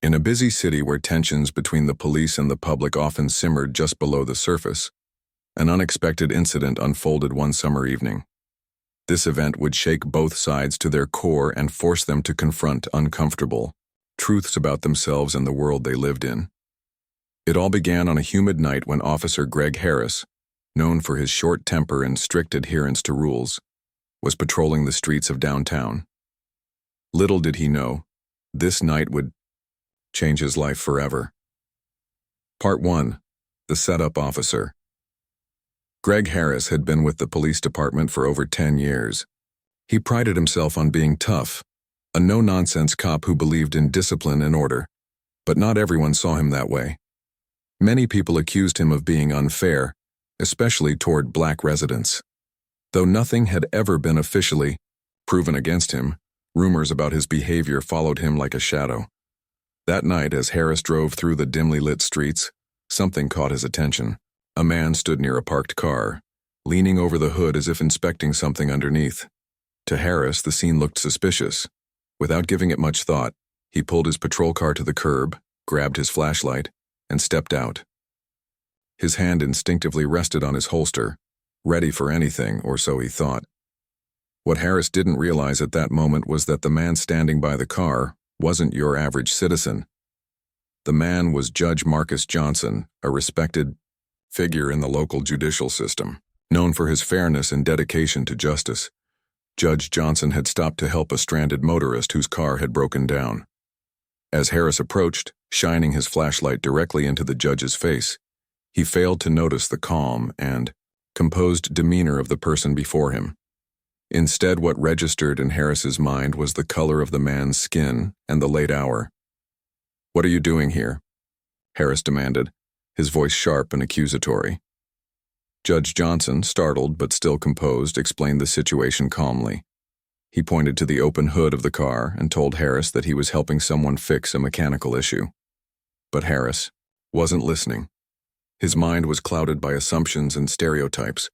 In a busy city where tensions between the police and the public often simmered just below the surface, an unexpected incident unfolded one summer evening. This event would shake both sides to their core and force them to confront uncomfortable truths about themselves and the world they lived in. It all began on a humid night when Officer Greg Harris, known for his short temper and strict adherence to rules, was patrolling the streets of downtown. Little did he know, this night would change his life forever. Part 1. The Setup Officer. Greg Harris had been with the police department for over 10 years. He prided himself on being tough, a no-nonsense cop who believed in discipline and order, but not everyone saw him that way. Many people accused him of being unfair, especially toward black residents. Though nothing had ever been officially proven against him, rumors about his behavior followed him like a shadow. That night, as Harris drove through the dimly lit streets, something caught his attention. A man stood near a parked car, leaning over the hood as if inspecting something underneath. To Harris, the scene looked suspicious. Without giving it much thought, he pulled his patrol car to the curb, grabbed his flashlight, and stepped out. His hand instinctively rested on his holster, ready for anything, or so he thought. What Harris didn't realize at that moment was that the man standing by the car wasn't your average citizen. The man was Judge Marcus Johnson, a respected figure in the local judicial system. Known for his fairness and dedication to justice, Judge Johnson had stopped to help a stranded motorist whose car had broken down. As Harris approached, shining his flashlight directly into the judge's face, he failed to notice the calm and composed demeanor of the person before him. Instead, what registered in Harris's mind was the color of the man's skin and the late hour. "What are you doing here?" Harris demanded, his voice sharp and accusatory. Judge Johnson, startled but still composed, explained the situation calmly. He pointed to the open hood of the car and told Harris that he was helping someone fix a mechanical issue. But Harris wasn't listening. His mind was clouded by assumptions and stereotypes.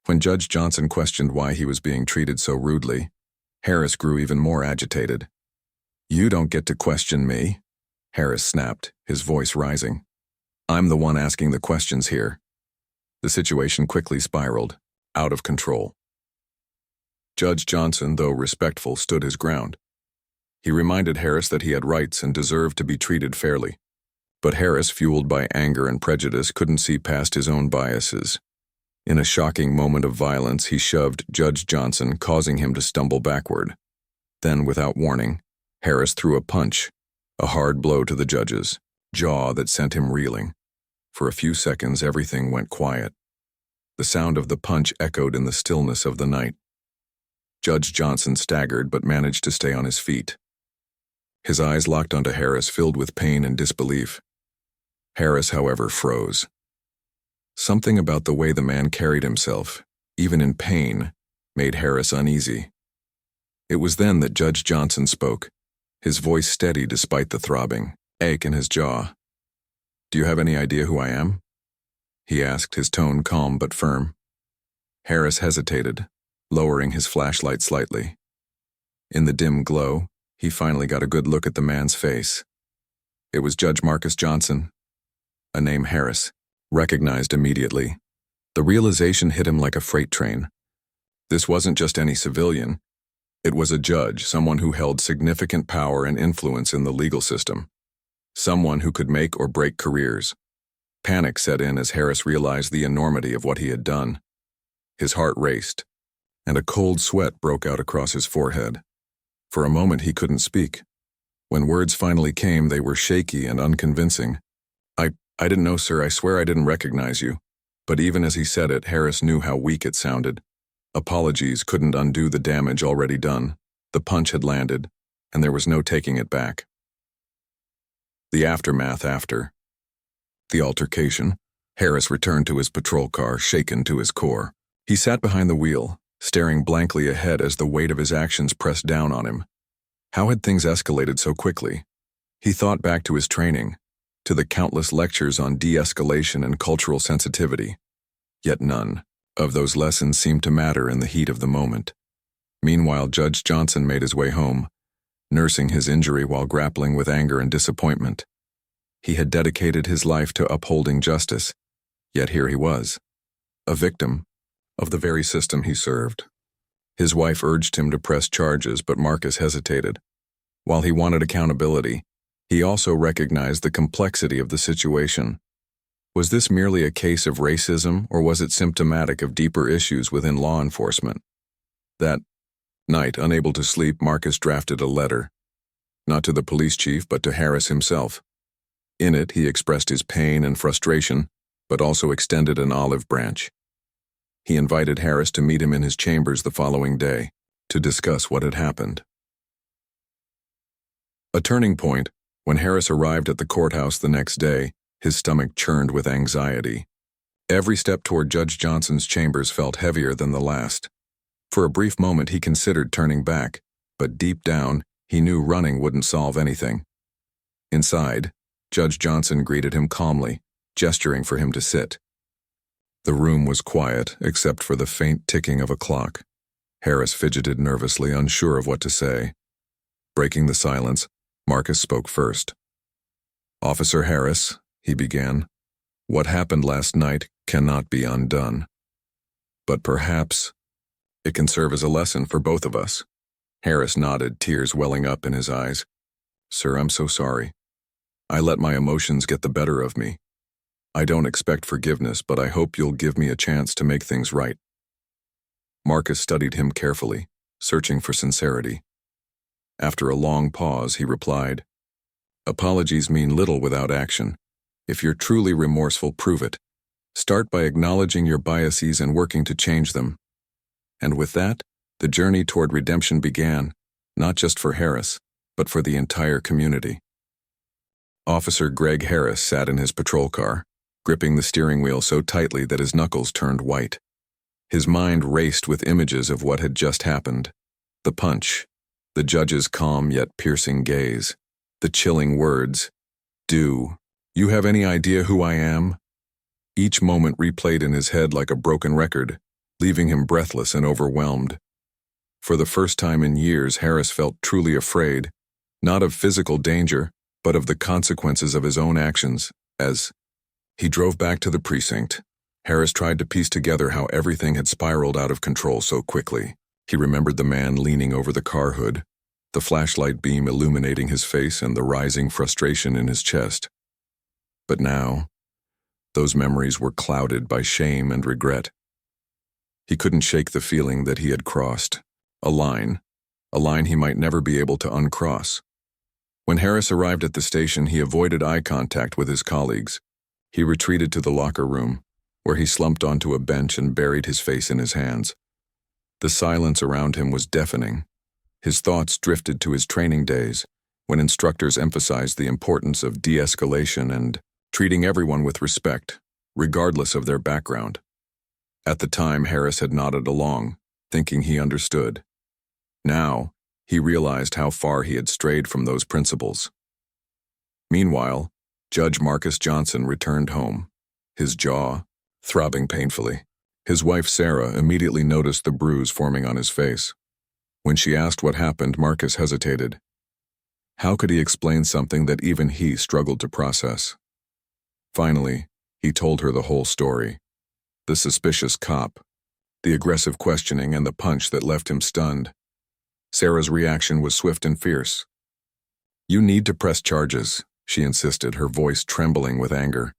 When Judge Johnson questioned why he was being treated so rudely, Harris grew even more agitated. "You don't get to question me," Harris snapped, his voice rising. "I'm the one asking the questions here." The situation quickly spiraled, out of control. Judge Johnson, though respectful, stood his ground. He reminded Harris that he had rights and deserved to be treated fairly. But Harris, fueled by anger and prejudice, couldn't see past his own biases. In a shocking moment of violence, he shoved Judge Johnson, causing him to stumble backward. Then, without warning, Harris threw a punch, a hard blow to the judge's jaw that sent him reeling. For a few seconds, everything went quiet. The sound of the punch echoed in the stillness of the night. Judge Johnson staggered but managed to stay on his feet. His eyes locked onto Harris, filled with pain and disbelief. Harris, however, froze. Something about the way the man carried himself, even in pain, made Harris uneasy. It was then that Judge Johnson spoke, his voice steady despite the throbbing ache in his jaw. "Do you have any idea who I am?" he asked, his tone calm but firm. Harris hesitated, lowering his flashlight slightly. In the dim glow, he finally got a good look at the man's face. It was Judge Marcus Johnson, a name Harris recognized immediately. The realization hit him like a freight train. This wasn't just any civilian. It was a judge, someone who held significant power and influence in the legal system. Someone who could make or break careers. Panic set in as Harris realized the enormity of what he had done. His heart raced, and a cold sweat broke out across his forehead. For a moment he couldn't speak. When words finally came, they were shaky and unconvincing. I didn't know, sir. I swear I didn't recognize you." But even as he said it, Harris knew how weak it sounded. Apologies couldn't undo the damage already done. The punch had landed, and there was no taking it back. The aftermath after the altercation, Harris returned to his patrol car, shaken to his core. He sat behind the wheel, staring blankly ahead as the weight of his actions pressed down on him. How had things escalated so quickly? He thought back to his training, to the countless lectures on de-escalation and cultural sensitivity. Yet none of those lessons seemed to matter in the heat of the moment. Meanwhile, Judge Johnson made his way home, nursing his injury while grappling with anger and disappointment. He had dedicated his life to upholding justice, yet here he was, a victim of the very system he served. His wife urged him to press charges, but Marcus hesitated. While he wanted accountability, he also recognized the complexity of the situation. Was this merely a case of racism, or was it symptomatic of deeper issues within law enforcement? That night, unable to sleep, Marcus drafted a letter, not to the police chief, but to Harris himself. In it, he expressed his pain and frustration, but also extended an olive branch. He invited Harris to meet him in his chambers the following day to discuss what had happened. A turning point, when Harris arrived at the courthouse the next day, his stomach churned with anxiety. Every step toward Judge Johnson's chambers felt heavier than the last. For a brief moment he considered turning back, but deep down, he knew running wouldn't solve anything. Inside, Judge Johnson greeted him calmly, gesturing for him to sit. The room was quiet, except for the faint ticking of a clock. Harris fidgeted nervously, unsure of what to say. Breaking the silence, Marcus spoke first. "Officer Harris," he began, "what happened last night cannot be undone. But perhaps it can serve as a lesson for both of us." Harris nodded, tears welling up in his eyes. "Sir, I'm so sorry. I let my emotions get the better of me. I don't expect forgiveness, but I hope you'll give me a chance to make things right." Marcus studied him carefully, searching for sincerity. After a long pause, he replied, "Apologies mean little without action. If you're truly remorseful, prove it. Start by acknowledging your biases and working to change them." And with that, the journey toward redemption began, not just for Harris, but for the entire community. Officer Greg Harris sat in his patrol car, gripping the steering wheel so tightly that his knuckles turned white. His mind raced with images of what had just happened. The punch, the judge's calm yet piercing gaze, the chilling words, "Do you have any idea who I am?" Each moment replayed in his head like a broken record, leaving him breathless and overwhelmed. For the first time in years, Harris felt truly afraid, not of physical danger, but of the consequences of his own actions. As he drove back to the precinct, Harris tried to piece together how everything had spiraled out of control so quickly. He remembered the man leaning over the car hood, the flashlight beam illuminating his face and the rising frustration in his chest. But now, those memories were clouded by shame and regret. He couldn't shake the feeling that he had crossed a line he might never be able to uncross. When Harris arrived at the station, he avoided eye contact with his colleagues. He retreated to the locker room, where he slumped onto a bench and buried his face in his hands. The silence around him was deafening. His thoughts drifted to his training days, when instructors emphasized the importance of de-escalation and treating everyone with respect, regardless of their background. At the time, Harris had nodded along, thinking he understood. Now, he realized how far he had strayed from those principles. Meanwhile, Judge Marcus Johnson returned home, his jaw throbbing painfully. His wife Sarah immediately noticed the bruise forming on his face. When she asked what happened, Marcus hesitated. How could he explain something that even he struggled to process? Finally, he told her the whole story. The suspicious cop, the aggressive questioning, and the punch that left him stunned. Sarah's reaction was swift and fierce. "You need to press charges," she insisted, her voice trembling with anger.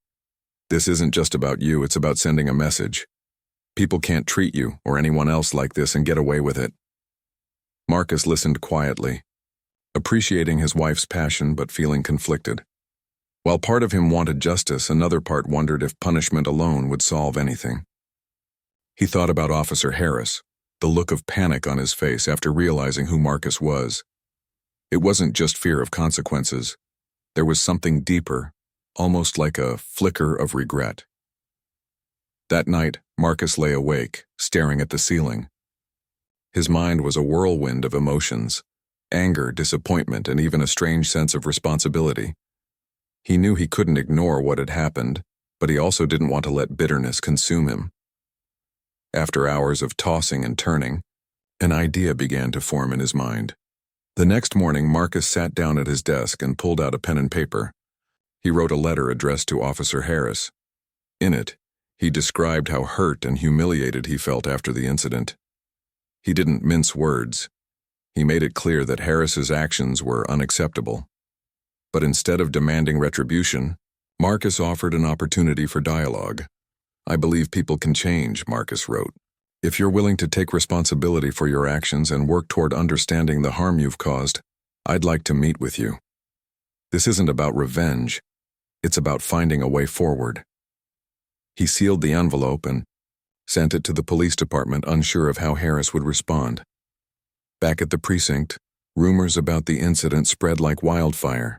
"This isn't just about you, it's about sending a message. People can't treat you or anyone else like this and get away with it." Marcus listened quietly, appreciating his wife's passion but feeling conflicted. While part of him wanted justice, another part wondered if punishment alone would solve anything. He thought about Officer Harris, the look of panic on his face after realizing who Marcus was. It wasn't just fear of consequences. There was something deeper, almost like a flicker of regret. That night, Marcus lay awake, staring at the ceiling. His mind was a whirlwind of emotions, anger, disappointment, and even a strange sense of responsibility. He knew he couldn't ignore what had happened, but he also didn't want to let bitterness consume him. After hours of tossing and turning, an idea began to form in his mind. The next morning, Marcus sat down at his desk and pulled out a pen and paper. He wrote a letter addressed to Officer Harris. In it, he described how hurt and humiliated he felt after the incident. He didn't mince words. He made it clear that Harris's actions were unacceptable. But instead of demanding retribution, Marcus offered an opportunity for dialogue. "I believe people can change," Marcus wrote. "If you're willing to take responsibility for your actions and work toward understanding the harm you've caused, I'd like to meet with you. This isn't about revenge. It's about finding a way forward." He sealed the envelope and sent it to the police department, unsure of how Harris would respond. Back at the precinct, rumors about the incident spread like wildfire.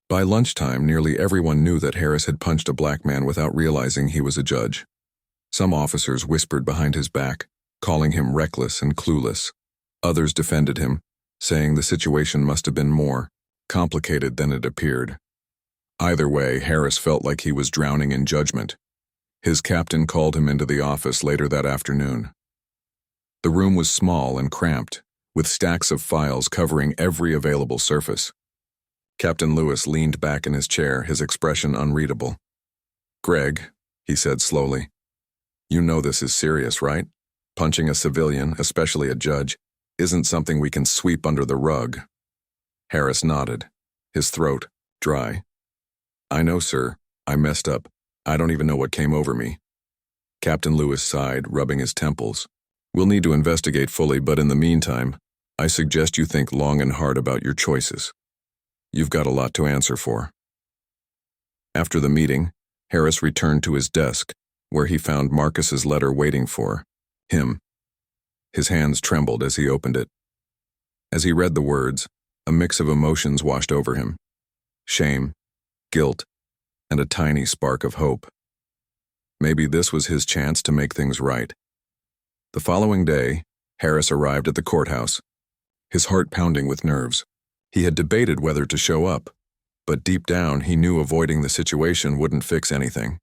By lunchtime, nearly everyone knew that Harris had punched a black man without realizing he was a judge. Some officers whispered behind his back, calling him reckless and clueless. Others defended him, saying the situation must have been more complicated than it appeared. Either way, Harris felt like he was drowning in judgment. His captain called him into the office later that afternoon. The room was small and cramped, with stacks of files covering every available surface. Captain Lewis leaned back in his chair, his expression unreadable. "Greg," he said slowly, "you know this is serious, right? Punching a civilian, especially a judge, isn't something we can sweep under the rug." Harris nodded, his throat dry. "I know, sir. I messed up. I don't even know what came over me." Captain Lewis sighed, rubbing his temples. "We'll need to investigate fully, but in the meantime, I suggest you think long and hard about your choices. You've got a lot to answer for." After the meeting, Harris returned to his desk, where he found Marcus's letter waiting for him. His hands trembled as he opened it. As he read the words, a mix of emotions washed over him: shame, guilt, and a tiny spark of hope. Maybe this was his chance to make things right. The following day, Harris arrived at the courthouse, his heart pounding with nerves. He had debated whether to show up, but deep down he knew avoiding the situation wouldn't fix anything.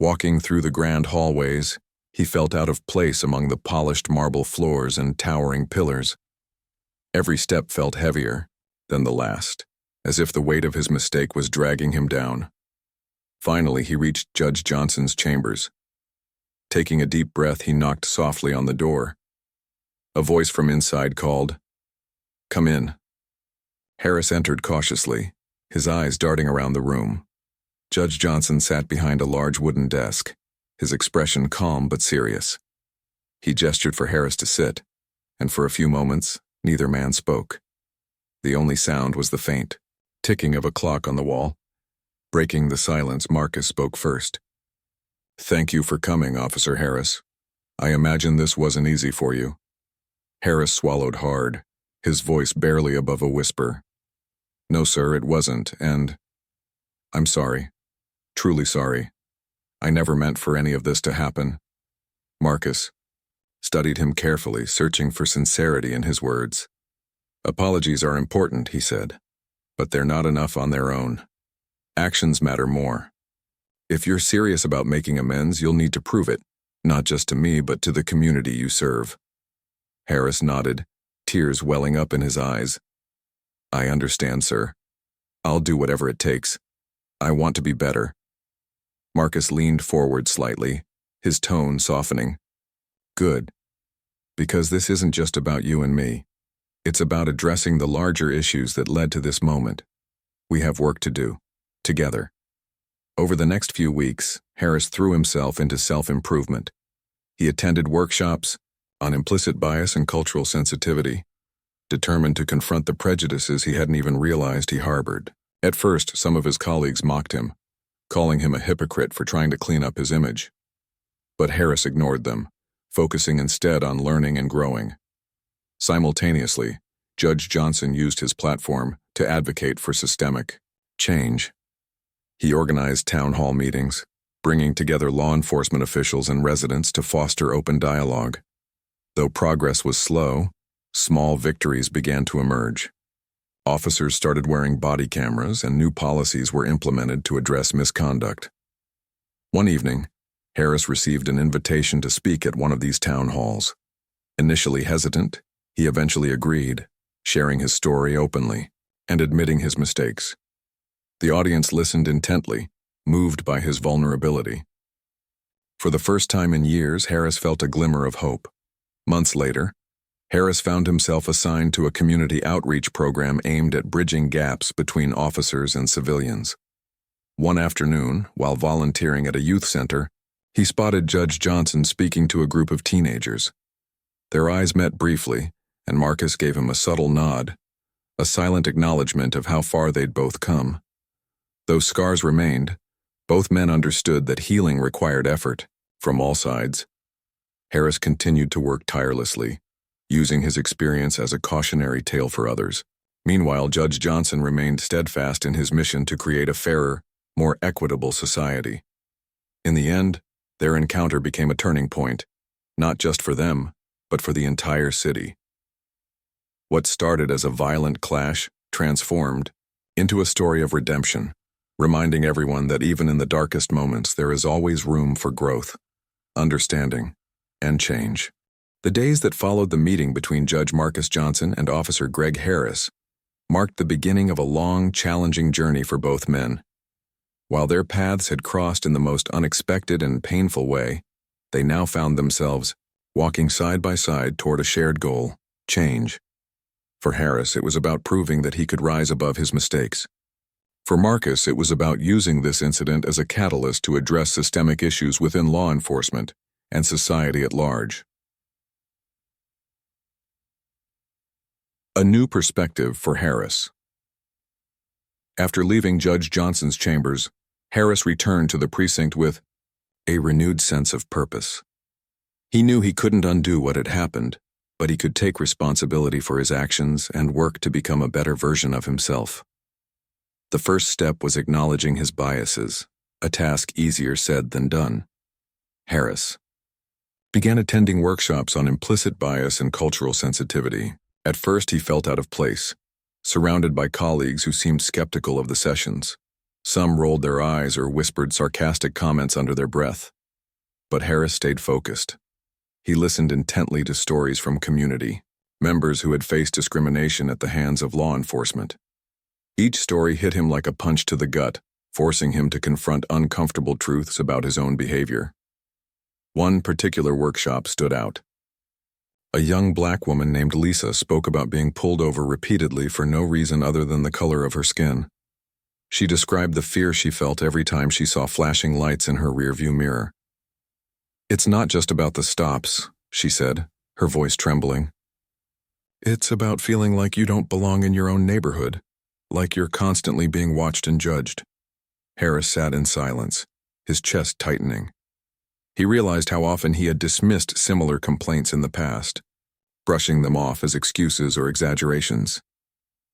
Walking through the grand hallways, he felt out of place among the polished marble floors and towering pillars. Every step felt heavier than the last, as if the weight of his mistake was dragging him down. Finally, he reached Judge Johnson's chambers. Taking a deep breath, he knocked softly on the door. A voice from inside called, "Come in." Harris entered cautiously, his eyes darting around the room. Judge Johnson sat behind a large wooden desk, his expression calm but serious. He gestured for Harris to sit, and for a few moments, neither man spoke. The only sound was the faint ticking of a clock on the wall. Breaking the silence, Marcus spoke first. "Thank you for coming, Officer Harris. I imagine this wasn't easy for you." Harris swallowed hard, his voice barely above a whisper. "No, sir, it wasn't, and I'm sorry. Truly sorry. I never meant for any of this to happen." Marcus studied him carefully, searching for sincerity in his words. "Apologies are important," he said, "but they're not enough on their own. Actions matter more. If you're serious about making amends, you'll need to prove it, not just to me, but to the community you serve." Harris nodded, tears welling up in his eyes. "I understand, sir. I'll do whatever it takes. I want to be better." Marcus leaned forward slightly, his tone softening. "Good. Because this isn't just about you and me. It's about addressing the larger issues that led to this moment. We have work to do, together." Over the next few weeks, Harris threw himself into self-improvement. He attended workshops on implicit bias and cultural sensitivity, determined to confront the prejudices he hadn't even realized he harbored. At first, some of his colleagues mocked him, calling him a hypocrite for trying to clean up his image. But Harris ignored them, focusing instead on learning and growing. Simultaneously, Judge Johnson used his platform to advocate for systemic change. He organized town hall meetings, bringing together law enforcement officials and residents to foster open dialogue. Though progress was slow, small victories began to emerge. Officers started wearing body cameras, and new policies were implemented to address misconduct. One evening, Harris received an invitation to speak at one of these town halls. Initially hesitant, he eventually agreed. sharing his story openly and admitting his mistakes. The audience listened intently, moved by his vulnerability. For the first time in years, Harris felt a glimmer of hope. Months later, Harris found himself assigned to a community outreach program aimed at bridging gaps between officers and civilians. One afternoon, while volunteering at a youth center, he spotted Judge Johnson speaking to a group of teenagers. Their eyes met briefly, and Marcus gave him a subtle nod, a silent acknowledgement of how far they'd both come. Though scars remained, both men understood that healing required effort, from all sides. Harris continued to work tirelessly, using his experience as a cautionary tale for others. Meanwhile, Judge Johnson remained steadfast in his mission to create a fairer, more equitable society. In the end, their encounter became a turning point, not just for them, but for the entire city. What started as a violent clash transformed into a story of redemption, reminding everyone that even in the darkest moments there is always room for growth, understanding, and change. The days that followed the meeting between Judge Marcus Johnson and Officer Greg Harris marked the beginning of a long, challenging journey for both men. While their paths had crossed in the most unexpected and painful way, they now found themselves walking side by side toward a shared goal: change. For Harris, it was about proving that he could rise above his mistakes. For Marcus, it was about using this incident as a catalyst to address systemic issues within law enforcement and society at large. A new perspective for Harris. After leaving Judge Johnson's chambers, Harris returned to the precinct with a renewed sense of purpose. He knew he couldn't undo what had happened, but he could take responsibility for his actions and work to become a better version of himself. The first step was acknowledging his biases, a task easier said than done. Harris began attending workshops on implicit bias and cultural sensitivity. At first, he felt out of place, surrounded by colleagues who seemed skeptical of the sessions. Some rolled their eyes or whispered sarcastic comments under their breath. But Harris stayed focused. He listened intently to stories from community, members who had faced discrimination at the hands of law enforcement. Each story hit him like a punch to the gut, forcing him to confront uncomfortable truths about his own behavior. One particular workshop stood out. A young black woman named Lisa spoke about being pulled over repeatedly for no reason other than the color of her skin. She described the fear she felt every time she saw flashing lights in her rearview mirror. "It's not just about the stops," she said, her voice trembling. "It's about feeling like you don't belong in your own neighborhood, like you're constantly being watched and judged." Harris sat in silence, his chest tightening. He realized how often he had dismissed similar complaints in the past, brushing them off as excuses or exaggerations.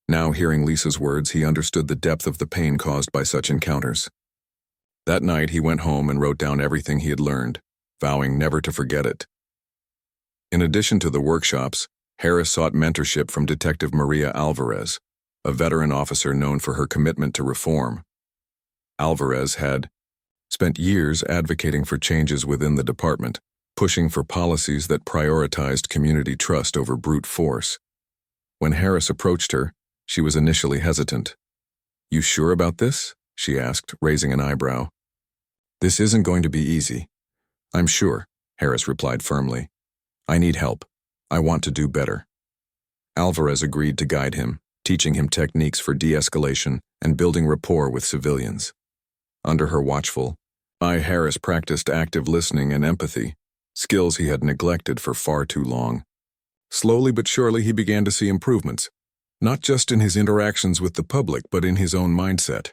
Now, hearing Lisa's words, he understood the depth of the pain caused by such encounters. That night, he went home and wrote down everything he had learned, vowing never to forget it. In addition to the workshops, Harris sought mentorship from Detective Maria Alvarez, a veteran officer known for her commitment to reform. Alvarez had spent years advocating for changes within the department, pushing for policies that prioritized community trust over brute force. When Harris approached her, she was initially hesitant. "You sure about this?" she asked, raising an eyebrow. "This isn't going to be easy." "I'm sure," Harris replied firmly. "I need help. I want to do better." Alvarez agreed to guide him, teaching him techniques for de-escalation and building rapport with civilians. Under her watchful eye, Harris practiced active listening and empathy, skills he had neglected for far too long. Slowly but surely, he began to see improvements, not just in his interactions with the public, but in his own mindset.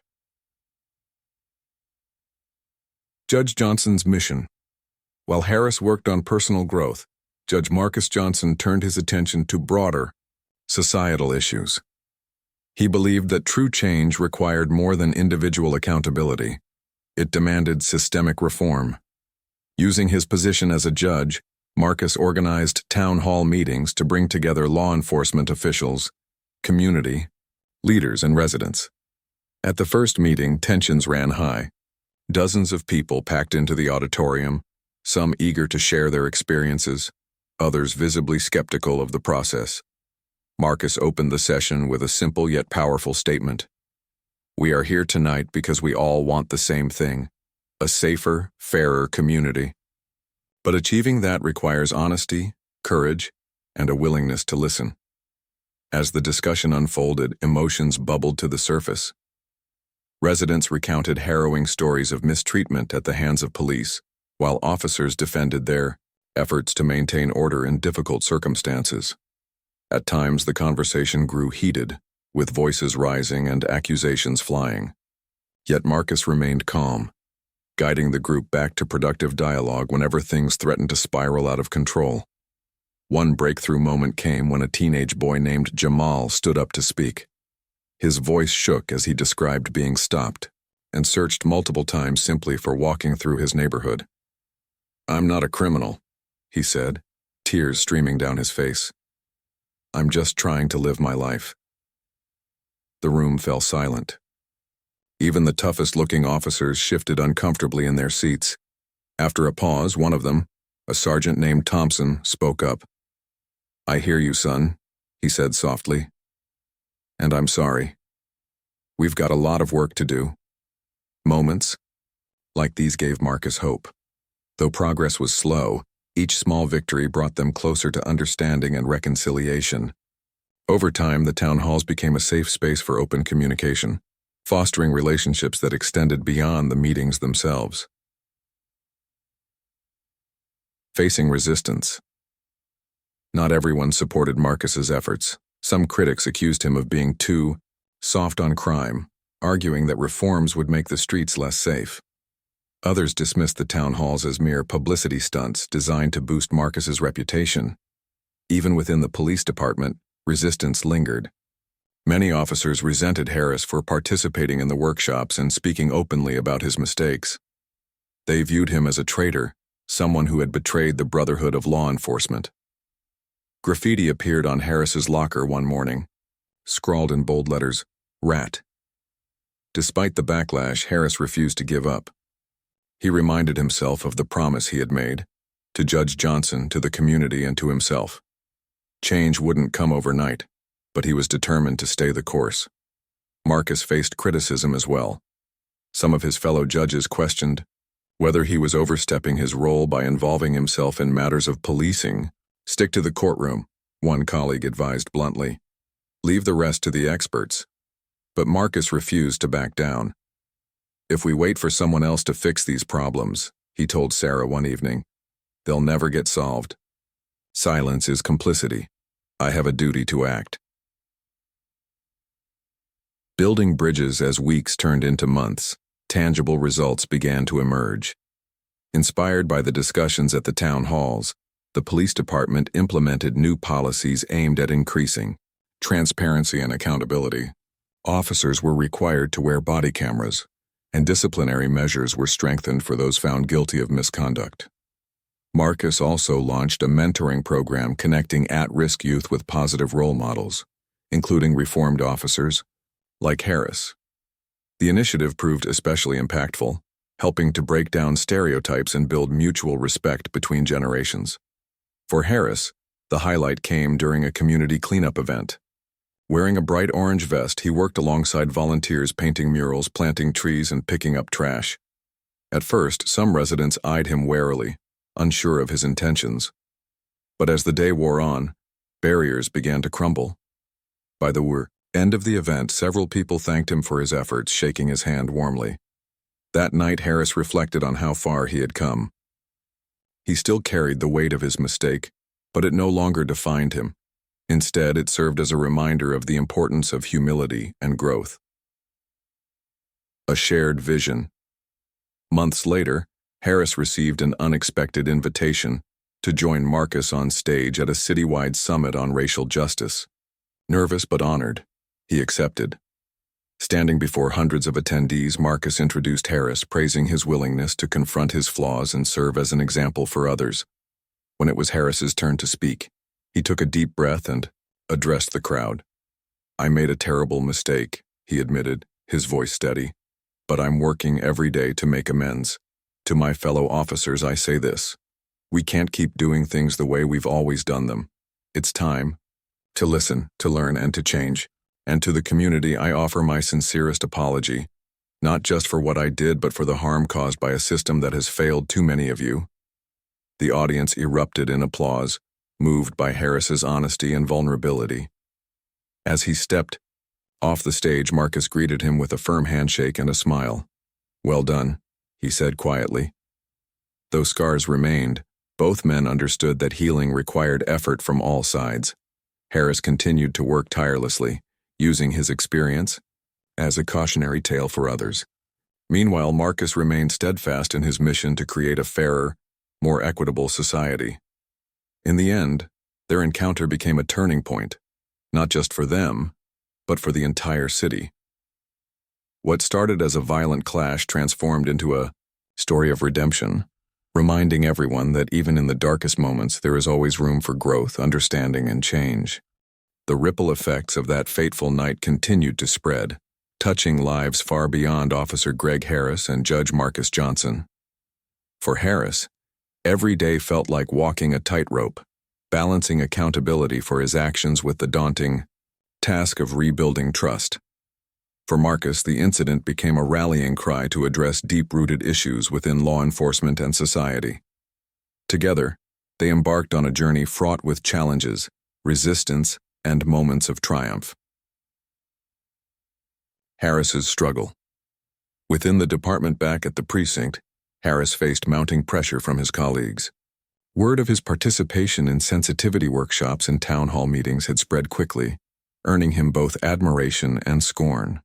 Judge Johnson's mission. While Harris worked on personal growth, Judge Marcus Johnson turned his attention to broader, societal issues. He believed that true change required more than individual accountability. It demanded systemic reform. Using his position as a judge, Marcus organized town hall meetings to bring together law enforcement officials, community, leaders, and residents. At the first meeting, tensions ran high. Dozens of people packed into the auditorium, some eager to share their experiences, others visibly skeptical of the process. Marcus opened the session with a simple yet powerful statement. We are here tonight because we all want the same thing, a safer, fairer community. But achieving that requires honesty, courage, and a willingness to listen. As the discussion unfolded, emotions bubbled to the surface. Residents recounted harrowing stories of mistreatment at the hands of police, while officers defended their efforts to maintain order in difficult circumstances. At times, the conversation grew heated, with voices rising and accusations flying. Yet Marcus remained calm, guiding the group back to productive dialogue whenever things threatened to spiral out of control. One breakthrough moment came when a teenage boy named Jamal stood up to speak. His voice shook as he described being stopped and searched multiple times simply for walking through his neighborhood. "I'm not a criminal," he said, tears streaming down his face. "I'm just trying to live my life." The room fell silent. Even the toughest-looking officers shifted uncomfortably in their seats. After a pause, one of them, a sergeant named Thompson, spoke up. "I hear you, son," he said softly. "And I'm sorry. We've got a lot of work to do." Moments like these gave Marcus hope. Though progress was slow, each small victory brought them closer to understanding and reconciliation. Over time, the town halls became a safe space for open communication, fostering relationships that extended beyond the meetings themselves. Facing resistance. Not everyone supported Marcus's efforts. Some critics accused him of being too soft on crime, arguing that reforms would make the streets less safe. Others dismissed the town halls as mere publicity stunts designed to boost Marcus's reputation. Even within the police department, resistance lingered. Many officers resented Harris for participating in the workshops and speaking openly about his mistakes. They viewed him as a traitor, someone who had betrayed the brotherhood of law enforcement. Graffiti appeared on Harris's locker one morning, scrawled in bold letters, "Rat." Despite the backlash, Harris refused to give up. He reminded himself of the promise he had made, to Judge Johnson, to the community, and to himself. Change wouldn't come overnight, but he was determined to stay the course. Marcus faced criticism as well. Some of his fellow judges questioned whether he was overstepping his role by involving himself in matters of policing. "Stick to the courtroom," one colleague advised bluntly. "Leave the rest to the experts." But Marcus refused to back down. "If we wait for someone else to fix these problems," he told Sarah one evening, "they'll never get solved. Silence is complicity. I have a duty to act." Building bridges as weeks turned into months, tangible results began to emerge. Inspired by the discussions at the town halls, the police department implemented new policies aimed at increasing transparency and accountability. Officers were required to wear body cameras, and disciplinary measures were strengthened for those found guilty of misconduct. Marcus also launched a mentoring program connecting at-risk youth with positive role models, including reformed officers like Harris. The initiative proved especially impactful, helping to break down stereotypes and build mutual respect between generations. For Harris, the highlight came during a community cleanup event. Wearing a bright orange vest, he worked alongside volunteers painting murals, planting trees, and picking up trash. At first, some residents eyed him warily, unsure of his intentions. But as the day wore on, barriers began to crumble. By the end of the event, several people thanked him for his efforts, shaking his hand warmly. That night, Harris reflected on how far he had come. He still carried the weight of his mistake, but it no longer defined him. Instead, it served as a reminder of the importance of humility and growth. A shared vision. Months later, Harris received an unexpected invitation to join Marcus on stage at a citywide summit on racial justice. Nervous but honored, he accepted. Standing before hundreds of attendees, Marcus introduced Harris, praising his willingness to confront his flaws and serve as an example for others. When it was Harris's turn to speak, he took a deep breath and addressed the crowd. "I made a terrible mistake," he admitted, his voice steady, "but I'm working every day to make amends. To my fellow officers, I say this: we can't keep doing things the way we've always done them. It's time to listen, to learn, and to change. And to the community, I offer my sincerest apology, not just for what I did, but for the harm caused by a system that has failed too many of you." The audience erupted in applause, moved by Harris's honesty and vulnerability. As he stepped off the stage, Marcus greeted him with a firm handshake and a smile. "Well done," he said quietly. Though scars remained, both men understood that healing required effort from all sides. Harris continued to work tirelessly, using his experience as a cautionary tale for others. Meanwhile, Marcus remained steadfast in his mission to create a fairer, more equitable society. In the end, their encounter became a turning point, not just for them, but for the entire city. What started as a violent clash transformed into a story of redemption, reminding everyone that even in the darkest moments there is always room for growth, understanding, and change. The ripple effects of that fateful night continued to spread, touching lives far beyond Officer Greg Harris and Judge Marcus Johnson. For Harris, every day felt like walking a tightrope, balancing accountability for his actions with the daunting task of rebuilding trust. For Marcus, the incident became a rallying cry to address deep-rooted issues within law enforcement and society. Together, they embarked on a journey fraught with challenges, resistance, and moments of triumph. Harris's struggle. Within the department back at the precinct, Harris faced mounting pressure from his colleagues. Word of his participation in sensitivity workshops and town hall meetings had spread quickly, earning him both admiration and scorn.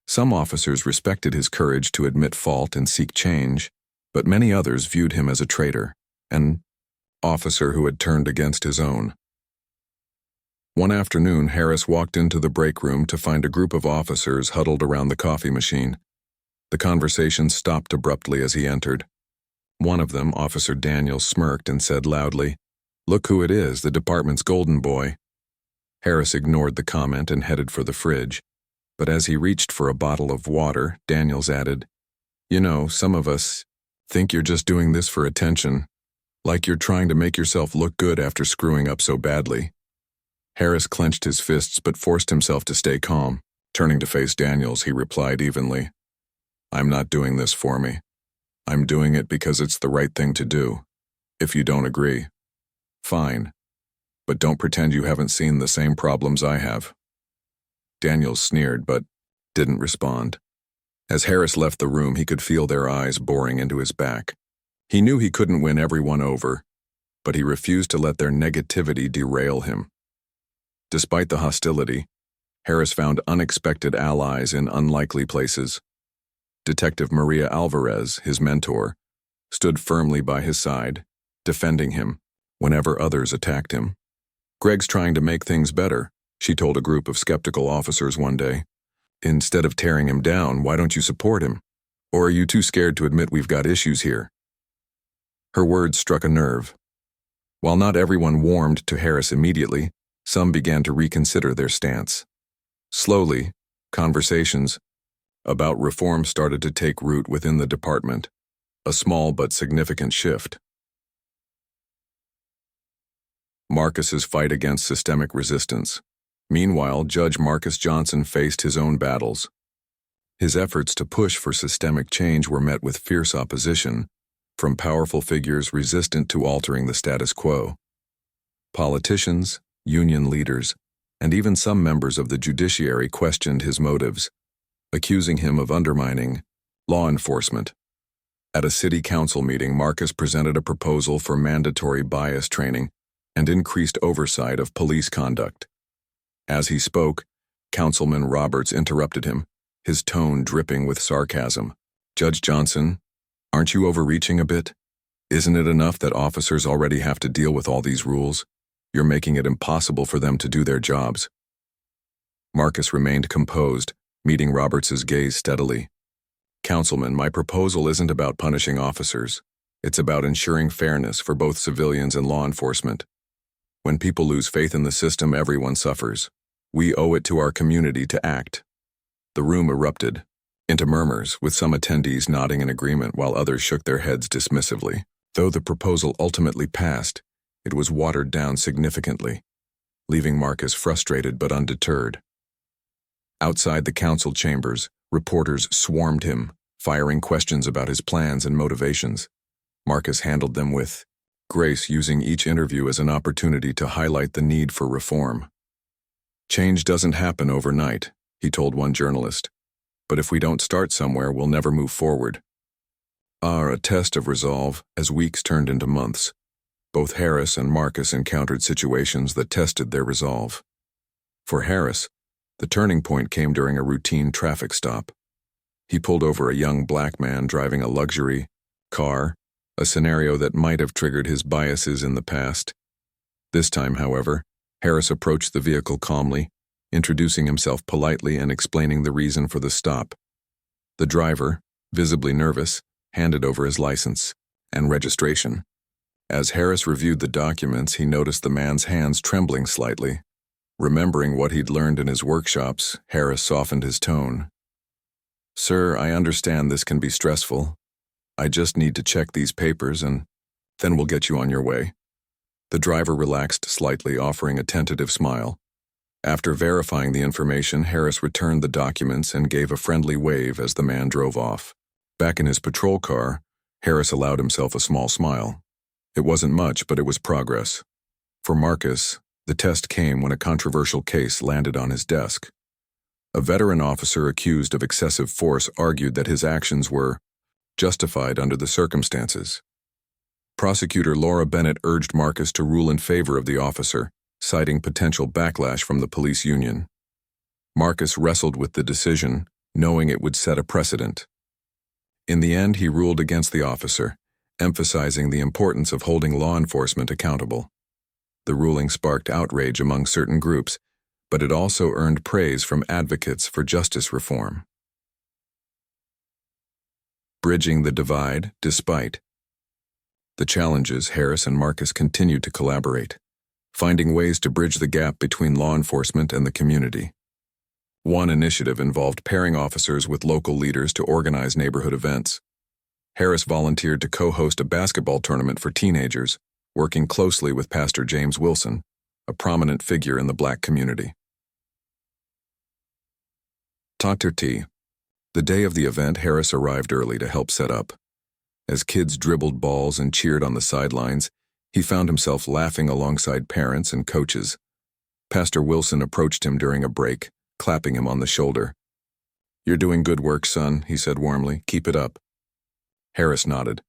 Some officers respected his courage to admit fault and seek change, but many others viewed him as a traitor, an officer who had turned against his own. One afternoon, Harris walked into the break room to find a group of officers huddled around the coffee machine. The conversation stopped abruptly as he entered. One of them, Officer Daniels, smirked and said loudly, "Look who it is, the department's golden boy." Harris ignored the comment and headed for the fridge. But as he reached for a bottle of water, Daniels added, "You know, some of us think you're just doing this for attention, like you're trying to make yourself look good after screwing up so badly." Harris clenched his fists but forced himself to stay calm. Turning to face Daniels, he replied evenly, "I'm not doing this for me. I'm doing it because it's the right thing to do. If you don't agree, fine. But don't pretend you haven't seen the same problems I have." Daniels sneered, but didn't respond. As Harris left the room, he could feel their eyes boring into his back. He knew he couldn't win everyone over, but he refused to let their negativity derail him. Despite the hostility, Harris found unexpected allies in unlikely places. Detective Maria Alvarez, his mentor, stood firmly by his side, defending him whenever others attacked him. "Greg's trying to make things better," she told a group of skeptical officers one day. "Instead of tearing him down, why don't you support him? Or are you too scared to admit we've got issues here?" Her words struck a nerve. While not everyone warmed to Harris immediately, some began to reconsider their stance. Slowly, conversations about reform started to take root within the department, a small but significant shift. Marcus's fight against systemic resistance. Meanwhile, Judge Marcus Johnson faced his own battles. His efforts to push for systemic change were met with fierce opposition from powerful figures resistant to altering the status quo. Politicians, union leaders, and even some members of the judiciary questioned his motives, accusing him of undermining law enforcement. At a city council meeting, Marcus presented a proposal for mandatory bias training and increased oversight of police conduct. As he spoke, Councilman Roberts interrupted him, his tone dripping with sarcasm. "Judge Johnson, aren't you overreaching a bit? Isn't it enough that officers already have to deal with all these rules? You're making it impossible for them to do their jobs." Marcus remained composed, meeting Roberts's gaze steadily. "Councilman, my proposal isn't about punishing officers. It's about ensuring fairness for both civilians and law enforcement. When people lose faith in the system, everyone suffers. We owe it to our community to act." The room erupted into murmurs, with some attendees nodding in agreement while others shook their heads dismissively. Though the proposal ultimately passed, it was watered down significantly. leaving Marcus frustrated but undeterred. Outside the council chambers, reporters swarmed him, firing questions about his plans and motivations. Marcus handled them with grace, using each interview as an opportunity to highlight the need for reform. "Change doesn't happen overnight," he told one journalist. "But if we don't start somewhere, we'll never move forward." A test of resolve as weeks turned into months. Both Harris and Marcus encountered situations that tested their resolve. For Harris, the turning point came during a routine traffic stop. He pulled over a young black man driving a luxury car, a scenario that might have triggered his biases in the past. This time, however, Harris approached the vehicle calmly, introducing himself politely and explaining the reason for the stop. The driver, visibly nervous, handed over his license and registration. As Harris reviewed the documents, he noticed the man's hands trembling slightly. Remembering what he'd learned in his workshops, Harris softened his tone. "Sir, I understand this can be stressful. I just need to check these papers and then we'll get you on your way." The driver relaxed slightly, offering a tentative smile. After verifying the information, Harris returned the documents and gave a friendly wave as the man drove off. Back in his patrol car, Harris allowed himself a small smile. It wasn't much, but it was progress. For Marcus, the test came when a controversial case landed on his desk. A veteran officer accused of excessive force argued that his actions were justified under the circumstances. Prosecutor Laura Bennett urged Marcus to rule in favor of the officer, citing potential backlash from the police union. Marcus wrestled with the decision, knowing it would set a precedent. In the end, he ruled against the officer, emphasizing the importance of holding law enforcement accountable. The ruling sparked outrage among certain groups, but it also earned praise from advocates for justice reform. Bridging the divide despite the challenges, Harris and Marcus continued to collaborate, finding ways to bridge the gap between law enforcement and the community. One initiative involved pairing officers with local leaders to organize neighborhood events. Harris volunteered to co-host a basketball tournament for teenagers, working closely with Pastor James Wilson, a prominent figure in the Black community. Dr. T. The day of the event, Harris arrived early to help set up. As kids dribbled balls and cheered on the sidelines, he found himself laughing alongside parents and coaches. Pastor Wilson approached him during a break, clapping him on the shoulder. "You're doing good work, son," he said warmly. "Keep it up." Harris nodded,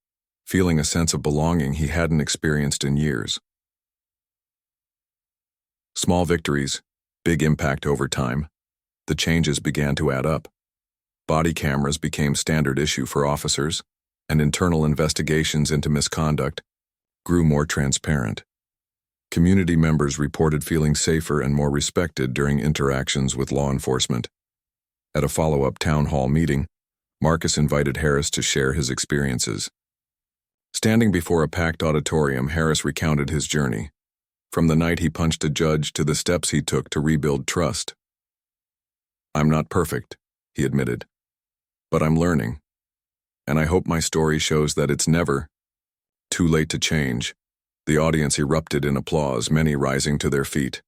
feeling a sense of belonging he hadn't experienced in years. Small victories, big impact over time. The changes began to add up. Body cameras became standard issue for officers, and internal investigations into misconduct grew more transparent. Community members reported feeling safer and more respected during interactions with law enforcement. At a follow-up town hall meeting, Marcus invited Harris to share his experiences. Standing before a packed auditorium, Harris recounted his journey, from the night he punched a judge to the steps he took to rebuild trust. "I'm not perfect," he admitted, "but I'm learning. And I hope my story shows that it's never too late to change." The audience erupted in applause, many rising to their feet.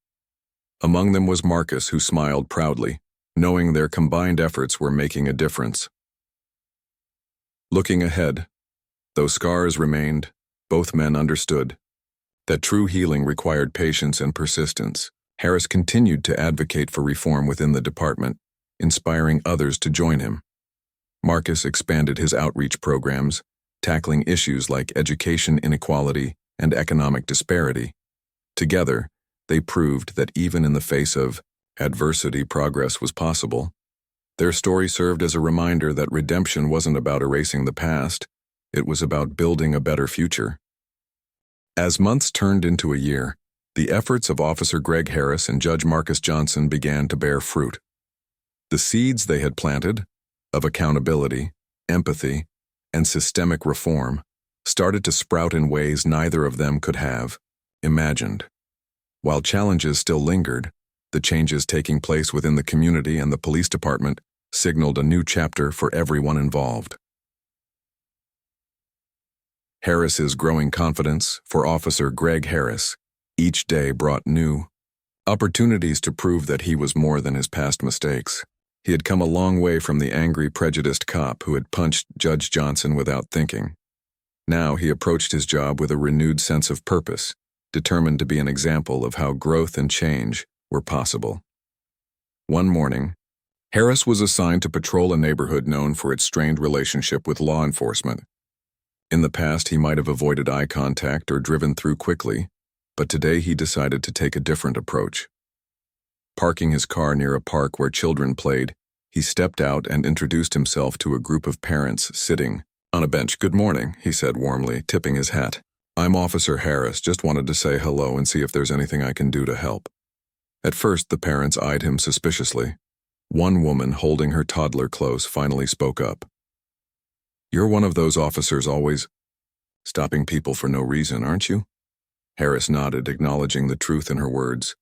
Among them was Marcus, who smiled proudly, knowing their combined efforts were making a difference. Looking ahead, though scars remained, both men understood that true healing required patience and persistence. Harris continued to advocate for reform within the department, inspiring others to join him. Marcus expanded his outreach programs, tackling issues like education inequality and economic disparity. Together, they proved that even in the face of adversity, progress was possible. Their story served as a reminder that redemption wasn't about erasing the past, it was about building a better future. As months turned into a year, the efforts of Officer Greg Harris and Judge Marcus Johnson began to bear fruit. The seeds they had planted, of accountability, empathy, and systemic reform, started to sprout in ways neither of them could have imagined. While challenges still lingered, the changes taking place within the community and the police department signaled a new chapter for everyone involved. Harris's growing confidence for Officer Greg Harris each day brought new Opportunities to prove that he was more than his past mistakes. He had come a long way from the angry, prejudiced cop who had punched Judge Johnson without thinking. Now he approached his job with a renewed sense of purpose, determined to be an example of how growth and change were possible. One morning, Harris was assigned to patrol a neighborhood known for its strained relationship with law enforcement. In the past, he might have avoided eye contact or driven through quickly, but today he decided to take a different approach. Parking his car near a park where children played, he stepped out and introduced himself to a group of parents sitting on a bench. "Good morning," he said warmly, tipping his hat. "I'm Officer Harris, just wanted to say hello and see if there's anything I can do to help." At first, the parents eyed him suspiciously. One woman, holding her toddler close, finally spoke up. "You're one of those officers always stopping people for no reason, aren't you?" Harris nodded, acknowledging the truth in her words.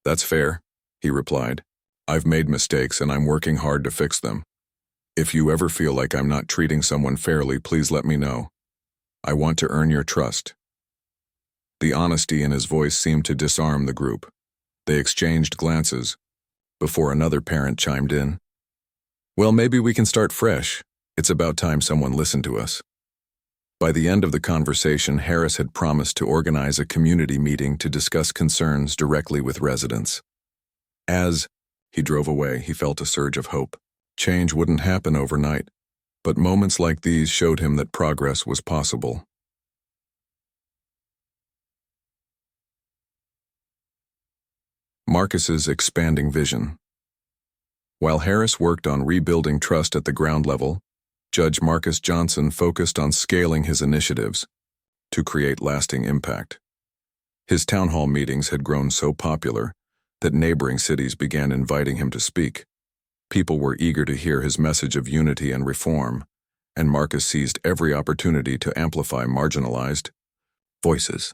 "That's fair," he replied. "I've made mistakes and I'm working hard to fix them. If you ever feel like I'm not treating someone fairly, please let me know. I want to earn your trust." The honesty in his voice seemed to disarm the group. They exchanged glances before another parent chimed in. "Well, maybe we can start fresh. It's about time someone listened to us." By the end of the conversation, Harris had promised to organize a community meeting to discuss concerns directly with residents. As he drove away, he felt a surge of hope. Change wouldn't happen overnight, but moments like these showed him that progress was possible. Marcus's expanding vision. While Harris worked on rebuilding trust at the ground level, Judge Marcus Johnson focused on scaling his initiatives to create lasting impact. His town hall meetings had grown so popular that neighboring cities began inviting him to speak. People were eager to hear his message of unity and reform, and Marcus seized every opportunity to amplify marginalized voices.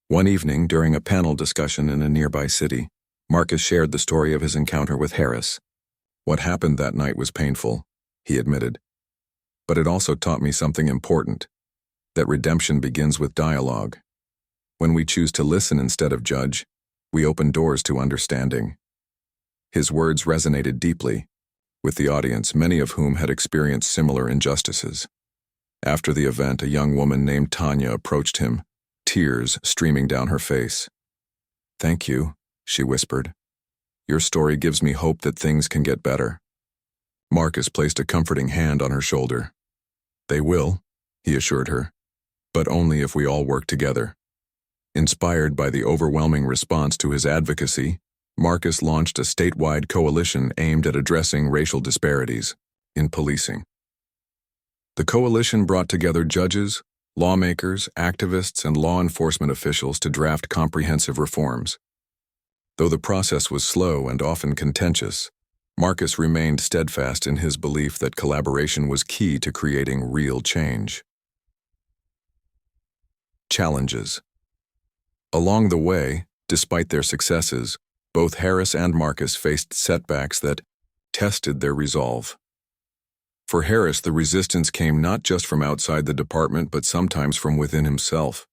One evening, during a panel discussion in a nearby city, Marcus shared the story of his encounter with Harris. "What happened that night was painful," he admitted. "But it also taught me something important, that redemption begins with dialogue. When we choose to listen instead of judge, we open doors to understanding." His words resonated deeply with the audience, many of whom had experienced similar injustices. After the event, a young woman named Tanya approached him, tears streaming down her face. "Thank you," she whispered. "Your story gives me hope that things can get better." Marcus placed a comforting hand on her shoulder. "They will," he assured her, "but only if we all work together." Inspired by the overwhelming response to his advocacy, Marcus launched a statewide coalition aimed at addressing racial disparities in policing. The coalition brought together judges, lawmakers, activists, and law enforcement officials to draft comprehensive reforms. Though the process was slow and often contentious, Marcus remained steadfast in his belief that collaboration was key to creating real change. Challenges. Along the way, despite their successes, both Harris and Marcus faced setbacks that tested their resolve. For Harris, the resistance came not just from outside the department, but sometimes from within himself.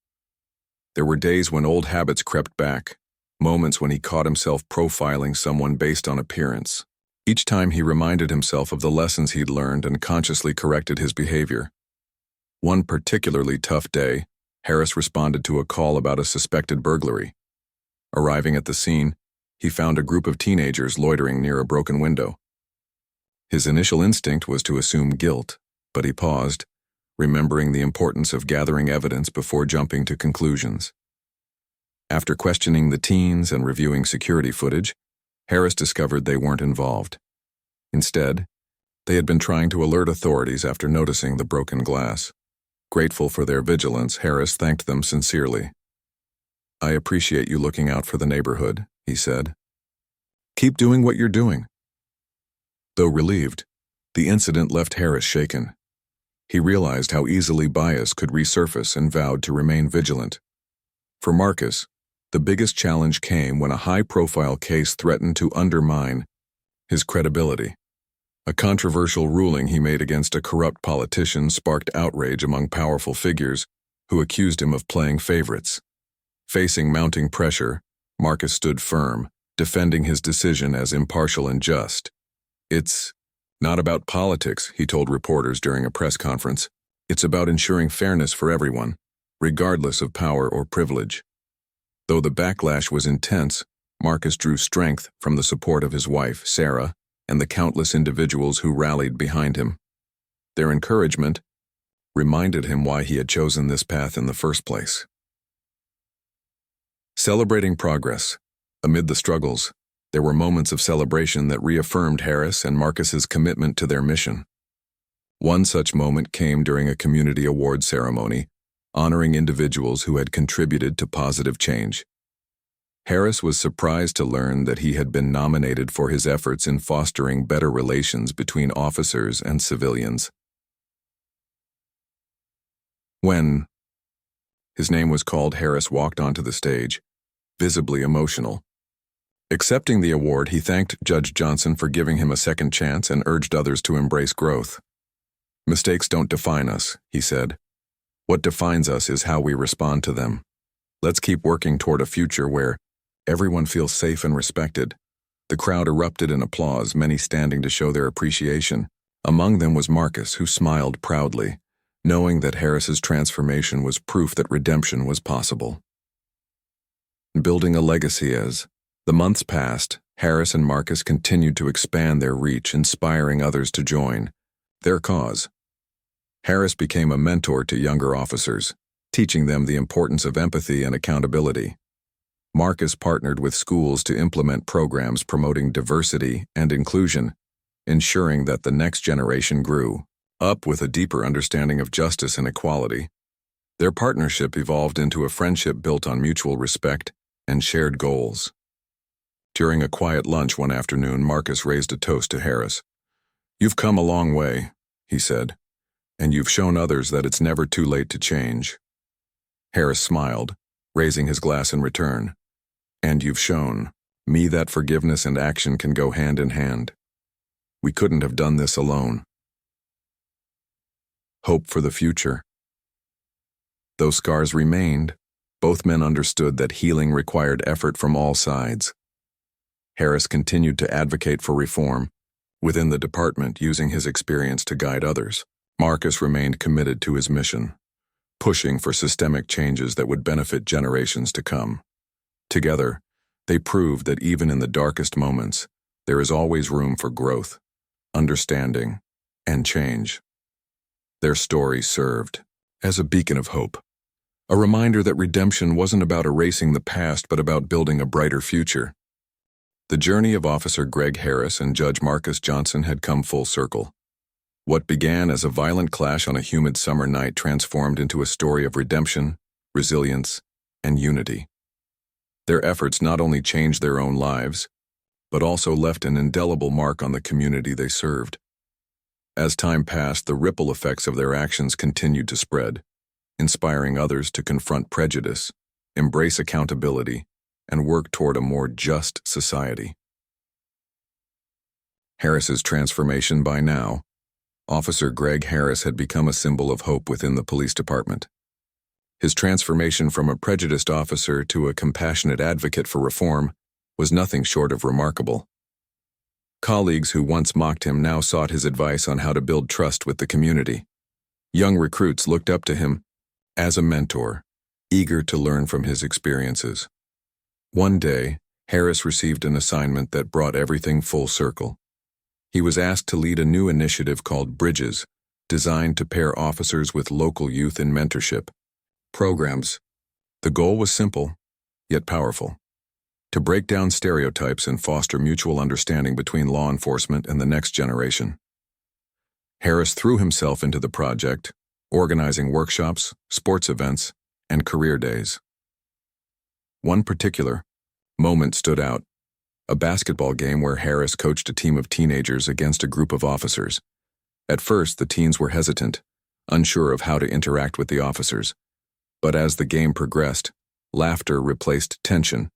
There were days when old habits crept back, moments when he caught himself profiling someone based on appearance. Each time he reminded himself of the lessons he'd learned and consciously corrected his behavior. One particularly tough day, Harris responded to a call about a suspected burglary. Arriving at the scene, he found a group of teenagers loitering near a broken window. His initial instinct was to assume guilt, but he paused, remembering the importance of gathering evidence before jumping to conclusions. After questioning the teens and reviewing security footage, Harris discovered they weren't involved. Instead, they had been trying to alert authorities after noticing the broken glass. Grateful for their vigilance, Harris thanked them sincerely. "I appreciate you looking out for the neighborhood," he said. "Keep doing what you're doing." Though relieved, the incident left Harris shaken. He realized how easily bias could resurface and vowed to remain vigilant. For Marcus, the biggest challenge came when a high-profile case threatened to undermine his credibility. A controversial ruling he made against a corrupt politician sparked outrage among powerful figures who accused him of playing favorites. Facing mounting pressure, Marcus stood firm, defending his decision as impartial and just. "It's not about politics," he told reporters during a press conference. "It's about ensuring fairness for everyone, regardless of power or privilege." Though the backlash was intense, Marcus drew strength from the support of his wife, Sarah, and the countless individuals who rallied behind him. Their encouragement reminded him why he had chosen this path in the first place. Celebrating progress. Amid the struggles, there were moments of celebration that reaffirmed Harris and Marcus's commitment to their mission. One such moment came during a community award ceremony, honoring individuals who had contributed to positive change. Harris was surprised to learn that he had been nominated for his efforts in fostering better relations between officers and civilians. When his name was called, Harris walked onto the stage, visibly emotional. Accepting the award, he thanked Judge Johnson for giving him a second chance and urged others to embrace growth. "Mistakes don't define us," he said. "What defines us is how we respond to them. Let's keep working toward a future where everyone feels safe and respected." The crowd erupted in applause, many standing to show their appreciation. Among them was Marcus, who smiled proudly, knowing that Harris's transformation was proof that redemption was possible. Building a legacy. As the months passed, Harris and Marcus continued to expand their reach, inspiring others to join their cause. Harris became a mentor to younger officers, teaching them the importance of empathy and accountability. Marcus partnered with schools to implement programs promoting diversity and inclusion, ensuring that the next generation grew up with a deeper understanding of justice and equality. Their partnership evolved into a friendship built on mutual respect and shared goals. During a quiet lunch one afternoon, Marcus raised a toast to Harris. "You've come a long way," he said, "and you've shown others that it's never too late to change." Harris smiled, raising his glass in return. "And you've shown me that forgiveness and action can go hand in hand. We couldn't have done this alone." Hope for the future. Though scars remained, both men understood that healing required effort from all sides. Harris continued to advocate for reform within the department, using his experience to guide others. Marcus remained committed to his mission, pushing for systemic changes that would benefit generations to come. Together, they proved that even in the darkest moments, there is always room for growth, understanding, and change. Their story served as a beacon of hope, a reminder that redemption wasn't about erasing the past but about building a brighter future. The journey of Officer Greg Harris and Judge Marcus Johnson had come full circle. What began as a violent clash on a humid summer night transformed into a story of redemption, resilience, and unity. Their efforts not only changed their own lives, but also left an indelible mark on the community they served. As time passed, the ripple effects of their actions continued to spread, inspiring others to confront prejudice, embrace accountability, and work toward a more just society. Harris's transformation. By now, Officer Greg Harris had become a symbol of hope within the police department. His transformation from a prejudiced officer to a compassionate advocate for reform was nothing short of remarkable. Colleagues who once mocked him now sought his advice on how to build trust with the community. Young recruits looked up to him as a mentor, eager to learn from his experiences. One day, Harris received an assignment that brought everything full circle. He was asked to lead a new initiative called Bridges, designed to pair officers with local youth in mentorship programs. The goal was simple, yet powerful: to break down stereotypes and foster mutual understanding between law enforcement and the next generation. Harris threw himself into the project, organizing workshops, sports events, and career days. One particular moment stood out: a basketball game where Harris coached a team of teenagers against a group of officers. At first, the teens were hesitant, unsure of how to interact with the officers. But as the game progressed, laughter replaced tension,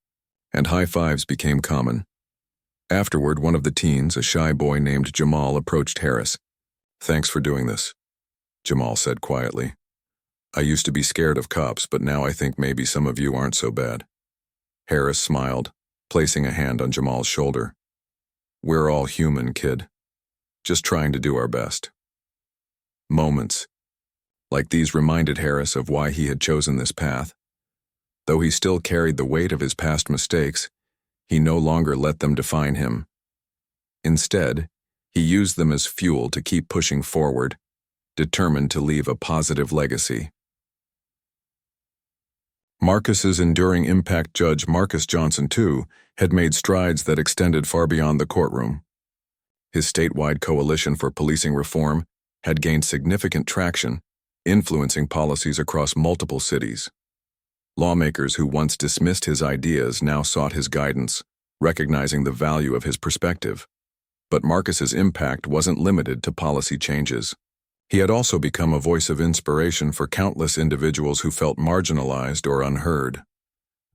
and high fives became common. Afterward, one of the teens, a shy boy named Jamal, approached Harris. "Thanks for doing this," Jamal said quietly. "I used to be scared of cops, but now I think maybe some of you aren't so bad." Harris smiled, placing a hand on Jamal's shoulder. We're all human, kid. Just trying to do our best. Moments like these reminded Harris of why he had chosen this path. Though he still carried the weight of his past mistakes, he no longer let them define him. Instead, he used them as fuel to keep pushing forward, determined to leave a positive legacy. Marcus's enduring impact. Judge Marcus Johnson, too, had made strides that extended far beyond the courtroom. His statewide coalition for policing reform had gained significant traction, influencing policies across multiple cities. Lawmakers who once dismissed his ideas now sought his guidance, recognizing the value of his perspective. But Marcus's impact wasn't limited to policy changes. He had also become a voice of inspiration for countless individuals who felt marginalized or unheard.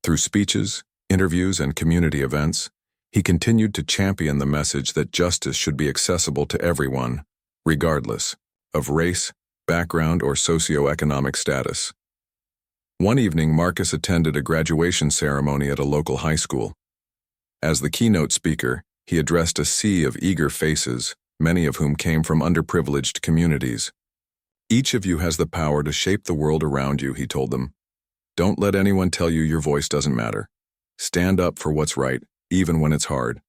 Through speeches, interviews, and community events, he continued to champion the message that justice should be accessible to everyone, regardless of race, background, or socioeconomic status. One evening, Marcus attended a graduation ceremony at a local high school. As the keynote speaker, he addressed a sea of eager faces, many of whom came from underprivileged communities. Each of you has the power to shape the world around you, he told them. Don't let anyone tell you your voice doesn't matter. Stand up for what's right, even when it's hard.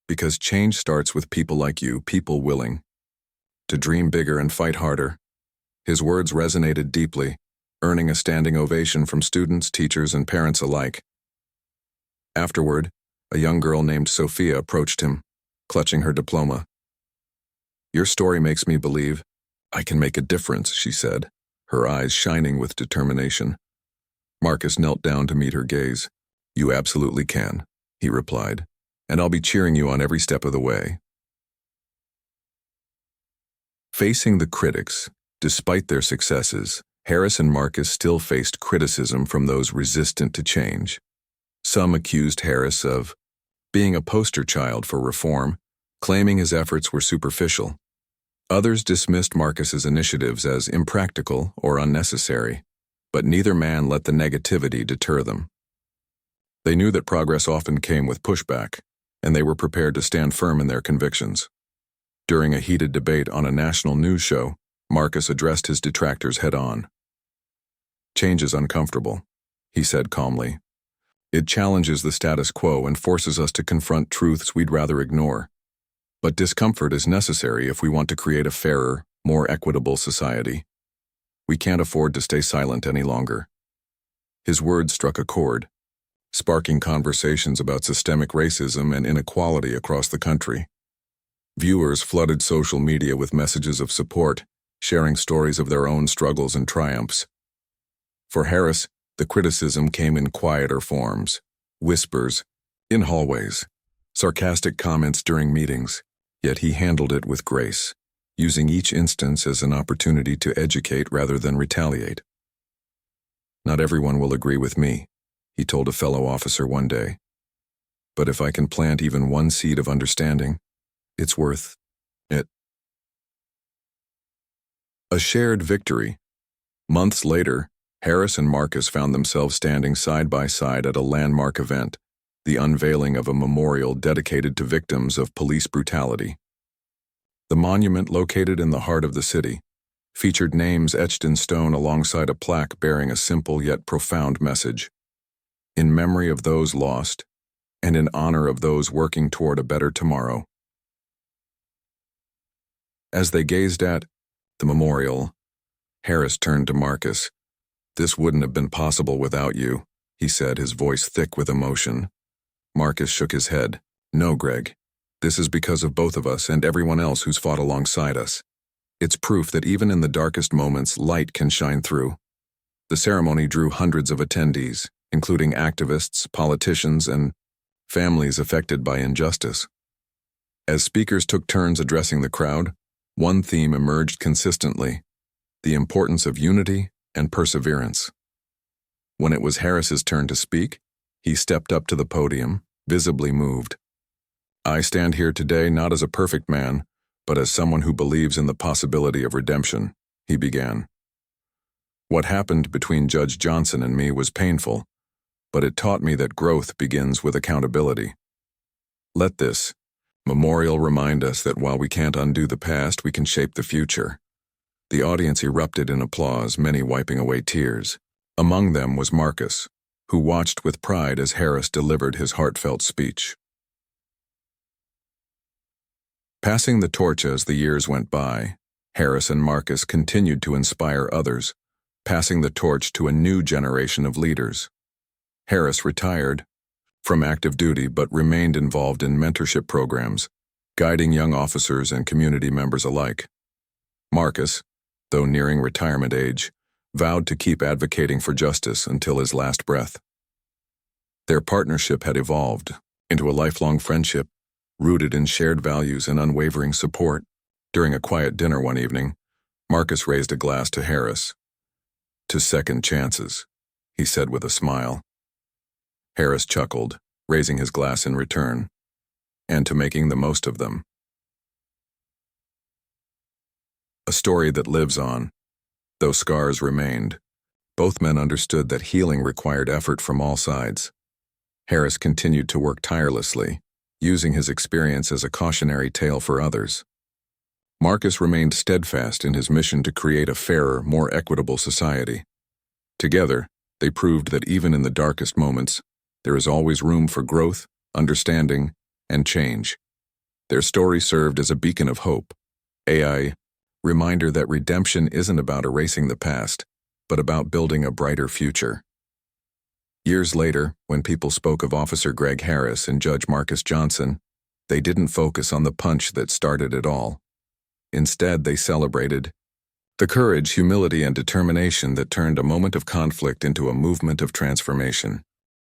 Because change starts with people like you, people willing to dream bigger and fight harder. His words resonated deeply, earning a standing ovation from students, teachers, and parents alike. Afterward, a young girl named Sophia approached him, clutching her diploma. Your story makes me believe I can make a difference, she said, her eyes shining with determination. Marcus knelt down to meet her gaze. You absolutely can, he replied, and I'll be cheering you on every step of the way. Facing the critics, despite their successes, Harris and Marcus still faced criticism from those resistant to change. Some accused Harris of being a poster child for reform, claiming his efforts were superficial. Others dismissed Marcus's initiatives as impractical or unnecessary, but neither man let the negativity deter them. They knew that progress often came with pushback, and they were prepared to stand firm in their convictions. During a heated debate on a national news show, Marcus addressed his detractors head-on. Change is uncomfortable, he said calmly. It challenges the status quo and forces us to confront truths we'd rather ignore. But discomfort is necessary if we want to create a fairer, more equitable society. We can't afford to stay silent any longer. His words struck a chord, sparking conversations about systemic racism and inequality across the country. Viewers flooded social media with messages of support, sharing stories of their own struggles and triumphs. For Harris, the criticism came in quieter forms, whispers, in hallways, sarcastic comments during meetings, yet he handled it with grace, using each instance as an opportunity to educate rather than retaliate. Not everyone will agree with me, he told a fellow officer one day. But if I can plant even one seed of understanding, it's worth it. A shared victory. Months later, Harris and Marcus found themselves standing side by side at a landmark event, the unveiling of a memorial dedicated to victims of police brutality. The monument, located in the heart of the city, featured names etched in stone alongside a plaque bearing a simple yet profound message. In memory of those lost, and in honor of those working toward a better tomorrow. As they gazed at the memorial, Harris turned to Marcus. This wouldn't have been possible without you, he said, his voice thick with emotion. Marcus shook his head. No, Greg. This is because of both of us and everyone else who's fought alongside us. It's proof that even in the darkest moments, light can shine through. The ceremony drew hundreds of attendees, including activists, politicians, and families affected by injustice. As speakers took turns addressing the crowd, one theme emerged consistently: the importance of unity and perseverance. When it was Harris's turn to speak, he stepped up to the podium, visibly moved. I stand here today not as a perfect man, but as someone who believes in the possibility of redemption, he began. What happened between Judge Johnson and me was painful, but it taught me that growth begins with accountability. Let this memorial remind us that while we can't undo the past, we can shape the future." The audience erupted in applause, many wiping away tears. Among them was Marcus, who watched with pride as Harris delivered his heartfelt speech. Passing the torch as the years went by, Harris and Marcus continued to inspire others, passing the torch to a new generation of leaders. Harris retired from active duty but remained involved in mentorship programs, guiding young officers and community members alike. Marcus, though nearing retirement age, vowed to keep advocating for justice until his last breath. Their partnership had evolved into a lifelong friendship, rooted in shared values and unwavering support. During a quiet dinner one evening, Marcus raised a glass to Harris. "To second chances," he said with a smile. Harris chuckled, raising his glass in return, "and to making the most of them." A story that lives on. Though scars remained, both men understood that healing required effort from all sides. Harris continued to work tirelessly, using his experience as a cautionary tale for others. Marcus remained steadfast in his mission to create a fairer, more equitable society. Together, they proved that even in the darkest moments, there is always room for growth, understanding, and change. Their story served as a beacon of hope, a reminder that redemption isn't about erasing the past, but about building a brighter future. Years later, when people spoke of Officer Greg Harris and Judge Marcus Johnson, they didn't focus on the punch that started it all. Instead, they celebrated the courage, humility, and determination that turned a moment of conflict into a movement of transformation.